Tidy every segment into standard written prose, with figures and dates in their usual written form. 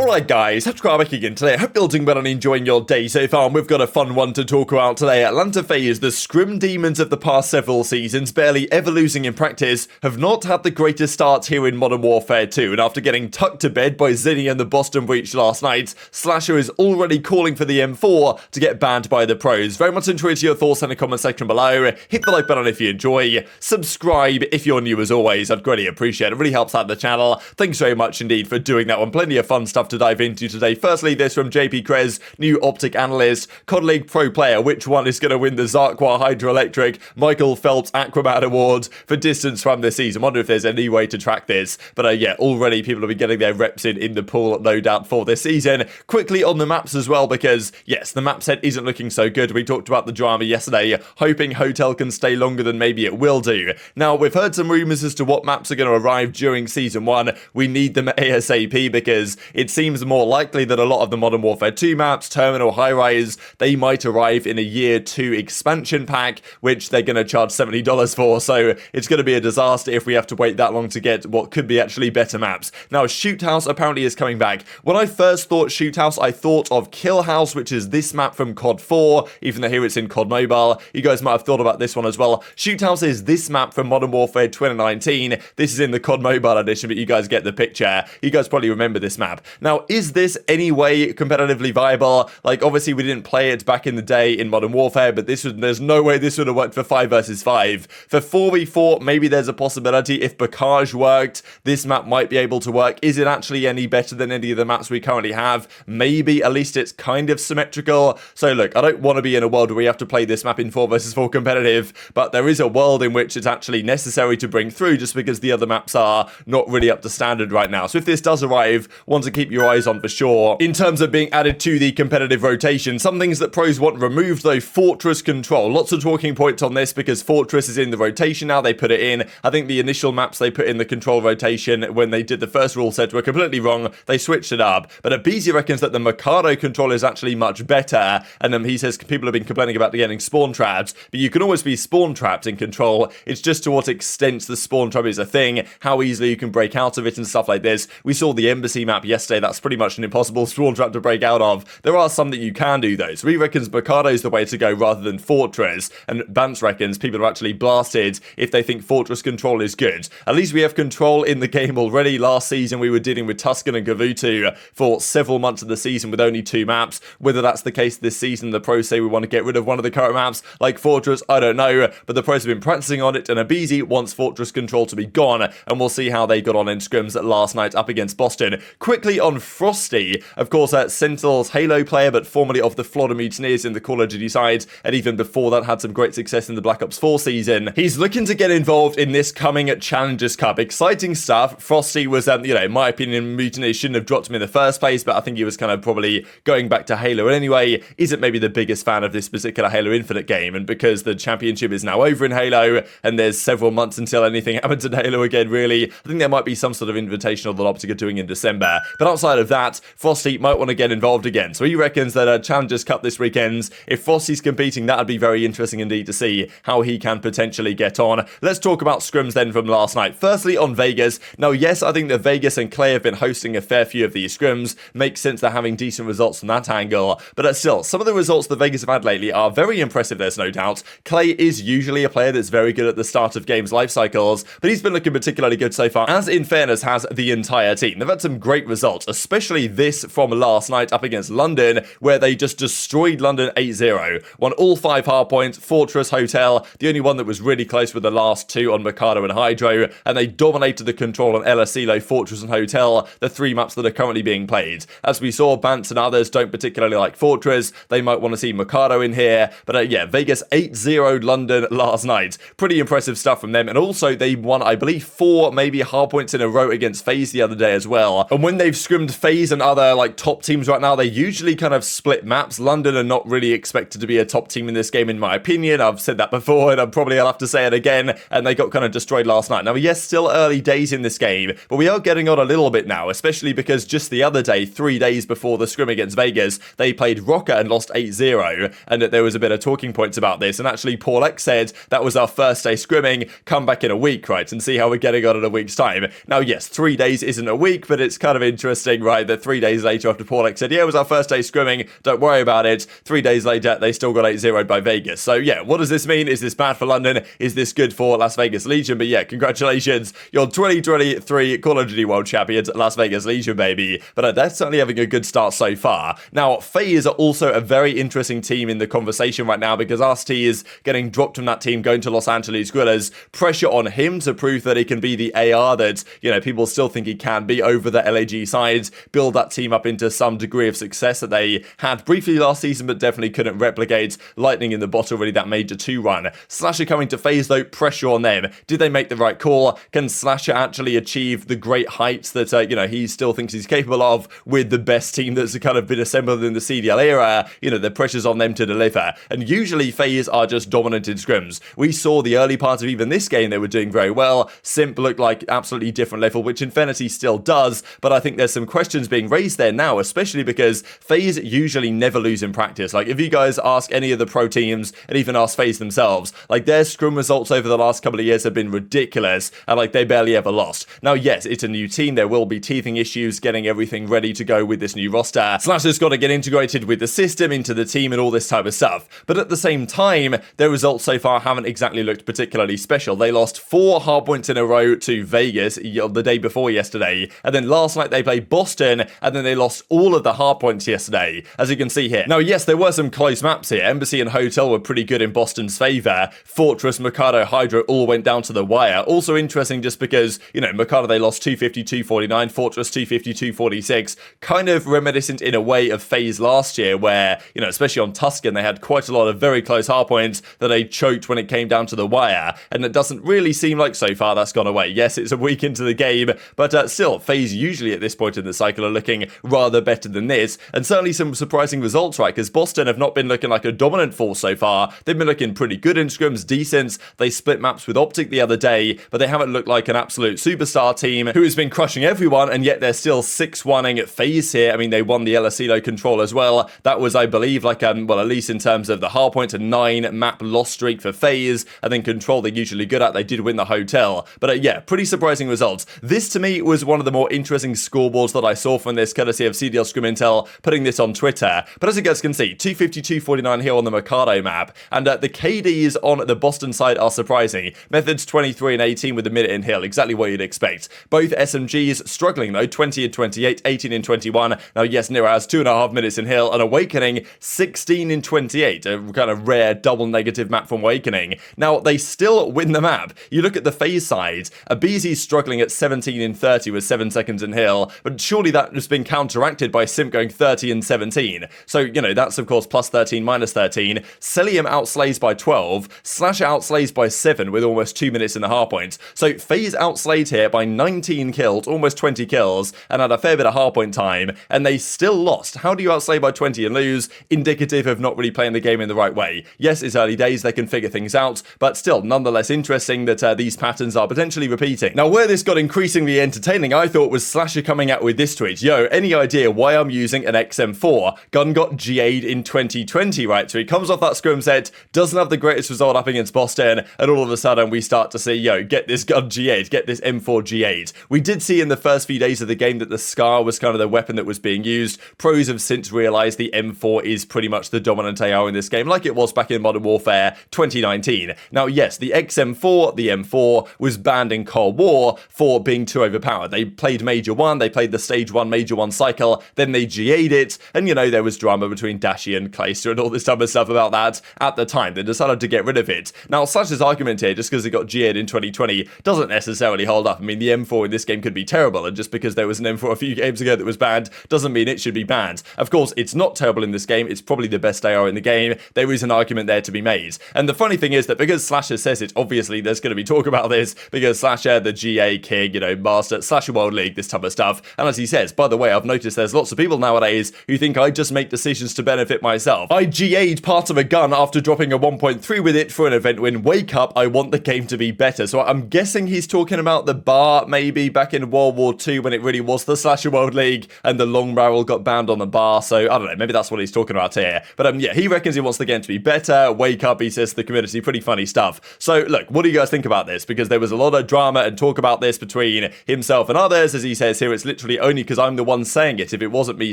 Alright guys, TacticalRab again today. I hope you're doing well and enjoying your day so far, and we've got a fun one to talk about today. Atlanta FaZe, the scrim demons of the past several seasons, barely ever losing in practice, have not had the greatest start here in Modern Warfare 2, and after getting tucked to bed by Zinni and the Boston Breach last night, SlasheR is already calling for the M4 to get banned by the pros. Very much interested your thoughts in the comment section below. Hit the like button if you enjoy. Subscribe if you're new as always. I'd greatly appreciate it. It really helps out the channel. Thanks very much indeed for doing that one. Plenty of fun stuff to dive into today. Firstly, this from JP Krez, new OpTic analyst, COD League pro player. Which one is going to win the Zarqwa Hydroelectric Michael Phelps Aquaman Award for distance from this season? Wonder if there's any way to track this. But yeah, already people will be getting their reps in the pool, no doubt, for this season. Quickly on the maps as well, because yes, the map set isn't looking so good. We talked about the drama yesterday, hoping Hotel can stay longer than maybe it will do. Now, we've heard some rumors as to what maps are going to arrive during Season 1. We need them ASAP because it seems more likely that a lot of the Modern Warfare 2 maps, Terminal, High Rise, they might arrive in a Year 2 expansion pack, which they're going to charge $70 for, so it's going to be a disaster if we have to wait that long to get what could be actually better maps. Now, Shoot House apparently is coming back. When I first thought Shoot House, I thought of Kill House, which is this map from COD 4, even though here it's in COD Mobile. You guys might have thought about this one as well. Shoot House is this map from Modern Warfare 2019. This is in the COD Mobile edition, but you guys get the picture. You guys probably remember this map. Now, is this any way competitively viable? Like, obviously we didn't play it back in the day in Modern Warfare, but there's no way this would have worked for 5 versus 5. For 4v4, maybe there's a possibility. If Bacage worked, this map might be able to work. Is it actually any better than any of the maps we currently have? Maybe. At least it's kind of symmetrical. So look, I don't want to be in a world where we have to play this map in 4 versus 4 competitive, but there is a world in which it's actually necessary to bring through just because the other maps are not really up to standard right now. So if this does arrive, one to keep your eyes on for sure. In terms of being added to the competitive rotation, some things that pros want removed though: Fortress control. Lots of talking points on this because Fortress is in the rotation now. They put it in. I think the initial maps they put in the control rotation when they did the first rule set were completely wrong. They switched it up. But aBeZy reckons that the Mikado control is actually much better. And he says people have been complaining about getting spawn traps, but you can always be spawn trapped in control. It's just to what extent the spawn trap is a thing, how easily you can break out of it and stuff like this. We saw the Embassy map yesterday. That's pretty much an impossible spawn trap to break out of. There are some that you can do though. So he reckons Mikado's the way to go rather than Fortress. And Bance reckons people are actually blasted if they think Fortress control is good. At least we have control in the game already. Last season we were dealing with Tuscan and Gavutu for several months of the season with only 2 maps. Whether that's the case this season, the pros say we want to get rid of one of the current maps like Fortress, I don't know. But the pros have been practicing on it, and aBeZy wants Fortress control to be gone. And we'll see how they got on in scrims last night up against Boston. Quickly on Frosty, of course, Sentinel's Halo player, but formerly of the Florida Mutineers in the Call of Duty side, and even before that had some great success in the Black Ops 4 season. He's looking to get involved in this coming Challengers Cup. Exciting stuff. Frosty was, in my opinion, Mutineers shouldn't have dropped him in the first place, but I think he was kind of probably going back to Halo anyway. Isn't maybe the biggest fan of this particular Halo Infinite game, and because the championship is now over in Halo, and there's several months until anything happens in Halo again, really, I think there might be some sort of invitational that OpTic are doing in December. But outside of that, Frosty might want to get involved again. So he reckons that a Challengers Cup this weekend, if Frosty's competing, that would be very interesting indeed to see how he can potentially get on. Let's talk about scrims then from last night. Firstly, on Vegas. Now, yes, I think that Vegas and Clay have been hosting a fair few of these scrims. Makes sense they're having decent results from that angle. But still, some of the results that Vegas have had lately are very impressive, there's no doubt. Clay is usually a player that's very good at the start of games' life cycles, but he's been looking particularly good so far, as in fairness has the entire team. They've had some great results, especially this from last night up against London, where they just destroyed London 8-0. Won all 5 hardpoints, Fortress, Hotel, the only one that was really close with the last 2 on Mikado and Hydro, and they dominated the control on aBeZy, Fortress and Hotel, the 3 maps that are currently being played. As we saw, Bance and others don't particularly like Fortress. They might want to see Mikado in here, but yeah, Vegas 8-0 London last night. Pretty impressive stuff from them, and also they won, I believe, 4 maybe hardpoints in a row against FaZe the other day as well. And when they've scrimmed FaZe and other top teams right now, they usually kind of split maps. London are not really expected to be a top team in this game, in my opinion. I've said that before, and I'll have to say it again, and they got kind of destroyed last night. Now, yes, still early days in this game, but we are getting on a little bit now, especially because just the other day, 3 days before the scrim against Vegas, they played Rokkr and lost 8-0, and there was a bit of talking points about this, and actually Paul X said that was our first day scrimming, come back in a week, right, and see how we're getting on in a week's time. Now, yes, 3 days isn't a week, but it's kind of interesting interesting, right, that 3 days later after Paulek said, yeah, it was our first day scrimming, don't worry about it, 3 days later, they still got 8-0'd by Vegas. So yeah, what does this mean? Is this bad for London? Is this good for Las Vegas Legion? But yeah, congratulations, you're 2023 Call of Duty World Champions, Las Vegas Legion, baby. But they're certainly having a good start so far. Now, FaZe are also a very interesting team in the conversation right now because Arcitys is getting dropped from that team, going to Los Angeles Guerrillas. Pressure on him to prove that he can be the AR that, you know, people still think he can be over the LAG side, build that team up into some degree of success that they had briefly last season, but definitely couldn't replicate. Lightning in the bottle, really, that Major 2 run. SlasheR coming to FaZe, though, pressure on them. Did they make the right call? Can SlasheR actually achieve the great heights that, you know, he still thinks he's capable of with the best team that's kind of been assembled in the CDL era? You know, the pressure's on them to deliver. And usually FaZe are just dominant in scrims. We saw the early part of even this game, they were doing very well. Simp looked like absolutely different level, which Infinity still does, but I think there's some questions being raised there now, especially because FaZe usually never lose in practice. Like, if you guys ask any of the pro teams, and even ask FaZe themselves, like, their scrum results over the last couple of years have been ridiculous, and like, they barely ever lost. Now, yes, it's a new team, there will be teething issues getting everything ready to go with this new roster. SlasheR's got to get integrated with the system, into the team, and all this type of stuff. But at the same time, their results so far haven't exactly looked particularly special. They lost 4 hardpoints in a row to Vegas the day before yesterday, and then last night they played Boston, and then they lost all of the hardpoints yesterday, as you can see here. Now, yes, there were some close maps here. Embassy and Hotel were pretty good in Boston's favor. Fortress, Mikado, Hydra all went down to the wire. Also interesting just because, you know, Mikado, they lost 250-249, Fortress 250-246, kind of reminiscent in a way of FaZe last year where, you know, especially on Tuscan, they had quite a lot of very close hardpoints that they choked when it came down to the wire, and it doesn't really seem like so far that's gone away. Yes, it's a week into the game, but still, FaZe usually at this point in the cycle are looking rather better than this, and certainly some surprising results, right, because Boston have not been looking like a dominant force so far. They've been looking pretty good in scrims, decent. They split maps with OpTic the other day, but they haven't looked like an absolute superstar team who has been crushing everyone, and yet they're still 6-1ing at FaZe here. I mean, they won the LSELO control as well. That was, I believe, like, well, at least in terms of the hardpoint, a 9 map loss streak for FaZe, and then control they're usually good at. They did win the Hotel, but yeah, pretty surprising results. This to me was one of the more interesting scoreboards that I saw from this, courtesy of CDL Scrim Intel putting this on Twitter. But as you guys can see, 250-249 here on the Mikado map, and the KDs on the Boston side are surprising. Methods 23 and 18 with a minute in hill, exactly what you'd expect. Both SMGs struggling though, 20 and 28, 18 and 21. Now yes, Nero has 2.5 minutes in hill, and Awakening 16 and 28, a kind of rare double negative map from Awakening. Now they still win the map. You look at the FaZe side, aBeZy struggling at 17 and 30 with 7 seconds in hill, but surely that has been counteracted by Simp going 30 and 17. So, you know, that's of course plus 13, minus 13. Cellium outslays by 12, SlasheR outslays by 7 with almost 2 minutes in the hardpoint. So FaZe outslayed here by 19 kills, almost 20 kills, and had a fair bit of hardpoint time, and they still lost. How do you outslay by 20 and lose? Indicative of not really playing the game in the right way. Yes, it's early days, they can figure things out, but still, nonetheless interesting that these patterns are potentially repeating. Now, where this got increasingly entertaining, I thought, was SlasheR coming out with this tweet. Yo, any idea why I'm using an XM4? Gun got GA'd in 2020, right? So he comes off that scrim set, doesn't have the greatest result up against Boston, and all of a sudden we start to see, yo, get this gun GA'd, get this M4 GA'd. We did see in the first few days of the game that the SCAR was kind of the weapon that was being used. Pros have since realized the M4 is pretty much the dominant AR in this game, like it was back in Modern Warfare 2019. Now, yes, the XM4, the M4, was banned in Cold War for being too overpowered. They played Major 1, they played the Stage 1 Major 1 cycle, then they GA'd it, and you know, there was drama between Dashy and Clayster and all this type of stuff about that at the time. They decided to get rid of it. Now, SlasheR's argument here, just because it got GA'd in 2020, doesn't necessarily hold up. I mean, the M4 in this game could be terrible, and just because there was an M4 a few games ago that was banned, doesn't mean it should be banned. Of course, it's not terrible in this game, it's probably the best AR in the game. There is an argument there to be made. And the funny thing is that because SlasheR says it, obviously there's going to be talk about this, because SlasheR, the GA king, you know, master, SlasheR World League, this type of stuff. And as he says, by the way, I've noticed there's lots of people nowadays who think I just make decisions to benefit myself. I GA'd part of a gun after dropping a 1.3 with it for an event win. Wake up, I want the game to be better. So I'm guessing he's talking about the bar, maybe back in World War II when it really was the SlasheR World League and the long barrel got banned on the bar. So I don't know, maybe that's what he's talking about here. But yeah, he reckons he wants the game to be better. Wake up, he says to the community, pretty funny stuff. So look, what do you guys think about this? Because there was a lot of drama and talk about this between himself and others. As he says here, it's literally literally only because I'm the one saying it. If it wasn't me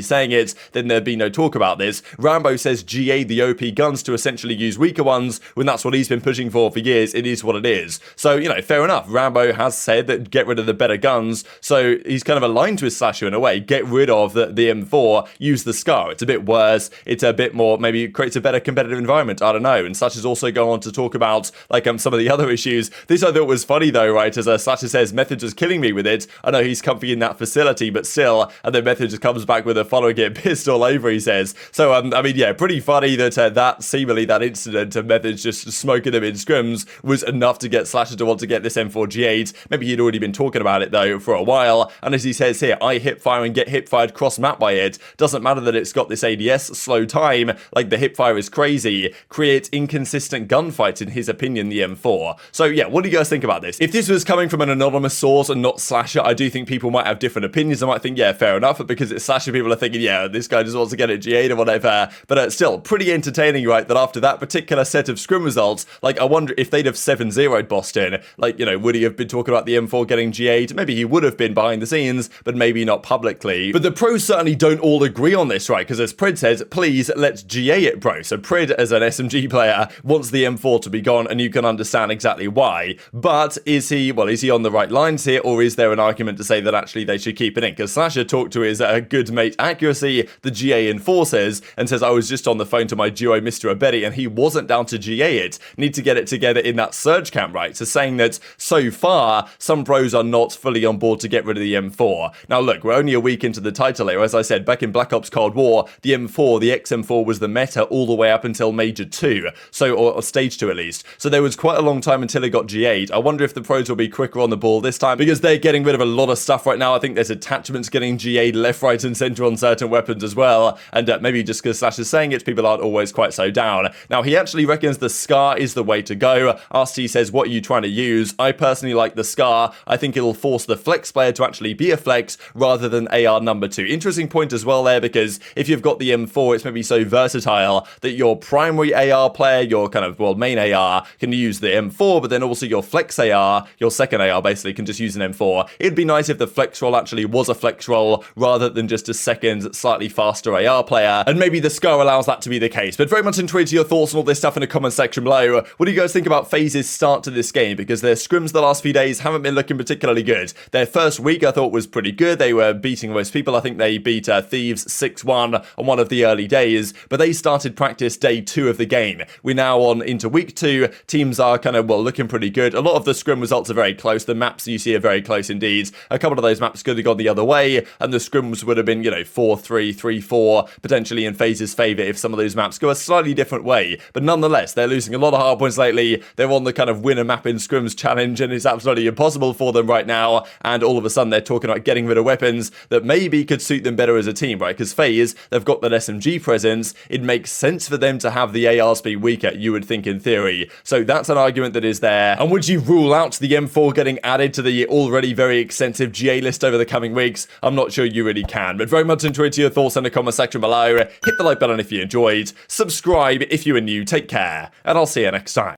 saying it, then there'd be no talk about this. Rambo says GA the OP guns to essentially use weaker ones when that's what he's been pushing for years. It is what it is. So, you know, fair enough. Rambo has said that get rid of the better guns. So he's kind of aligned to his SlasheR in a way. Get rid of the M4, use the SCAR. It's a bit worse. It's a bit more, maybe it creates a better competitive environment. I don't know. And SlasheR's also go on to talk about like some of the other issues. This I thought was funny though, right? As SlasheR says, Method is killing me with it. I know he's comfy in that facility, but still, and then Method just comes back with a following getting pissed all over, he says. So, I mean, yeah, pretty funny that that incident of Methods just smoking them in scrims was enough to get SlasheR to want to get this M4 G8. Maybe he'd already been talking about it though for a while. And as he says here, I hip fire and get hip fired cross map by it. Doesn't matter that it's got this ADS slow time, like the hip fire is crazy. Creates inconsistent gunfights in his opinion, the M4. So yeah, what do you guys think about this? If this was coming from an anonymous source and not SlasheR, I do think people might have different opinions. I might think, yeah, fair enough, but because it's SlasheR, people are thinking, yeah, this guy just wants to get it G8 or whatever. But still, pretty entertaining, right, that after that particular set of scrim results, like, I wonder if they'd have 7-0'd Boston, like, you know, would he have been talking about the M4 getting G8? Maybe he would have been behind the scenes, but maybe not publicly. But the pros certainly don't all agree on this, right? Because as Prid says, please, let's GA it, bro. So Prid, as an SMG player, wants the M4 to be gone, and you can understand exactly why. But is he on the right lines here, or is there an argument to say that actually they should keep it in? Because SlasheR talked to his good mate Accuracy, the GA enforcers, and says, I was just on the phone to my duo, Mr. aBeZy, and he wasn't down to GA it. Need to get it together in that surge camp, right? So saying that so far, some pros are not fully on board to get rid of the M4. Now look, we're only a week into the title era. As I said, back in Black Ops Cold War, the M4, the XM4 was the meta all the way up until Major 2. So, or Stage 2 at least. So there was quite a long time until it got G8. I wonder if the pros will be quicker on the ball this time, because they're getting rid of a lot of stuff right now. I think there's attachments getting G8 left, right, and center on certain weapons as well. And maybe just because SlasheR's saying it, people aren't always quite so down. Now, he actually reckons the SCAR is the way to go. Arcitys says, what are you trying to use? I personally like the SCAR. I think it'll force the flex player to actually be a flex rather than AR number 2. Interesting point as well there, because if you've got the M4, it's maybe so versatile that your primary AR player, your kind of, well, main AR, can use the M4, but then also your flex AR, your second AR basically, can just use an M4. It'd be nice if the flex roll actually was a flex roll rather than just a second, slightly faster AR player, and maybe the SCAR allows that to be the case. But very much intrigued to your thoughts on all this stuff in the comment section below. What do you guys think about FaZe's start to this game? Because their scrims the last few days haven't been looking particularly good. Their first week I thought was pretty good. They were beating most people. I think they beat Thieves 6-1 on one of the early days, but they started practice day 2 of the game. We're now on into week 2. Teams are kind of, well, looking pretty good. A lot of the scrim results are very close. The maps you see are very close indeed. A couple of those maps could have gone the other way, and the scrims would have been, you know, 4-3, 3-4, potentially in FaZe's favor if some of those maps go a slightly different way. But nonetheless, they're losing a lot of hard points lately. They're on the kind of win a map in scrims challenge, and it's absolutely impossible for them right now. And all of a sudden, they're talking about getting rid of weapons that maybe could suit them better as a team, right? Because FaZe, they've got that SMG presence. It makes sense for them to have the ARs be weaker, you would think in theory. So that's an argument that is there. And would you rule out the M4 getting added to the already very extensive GA list over the coming weeks? I'm not sure you really can, but very much enjoyed your thoughts in the comment section below. Hit the like button if you enjoyed. Subscribe if you are new. Take care, and I'll see you next time.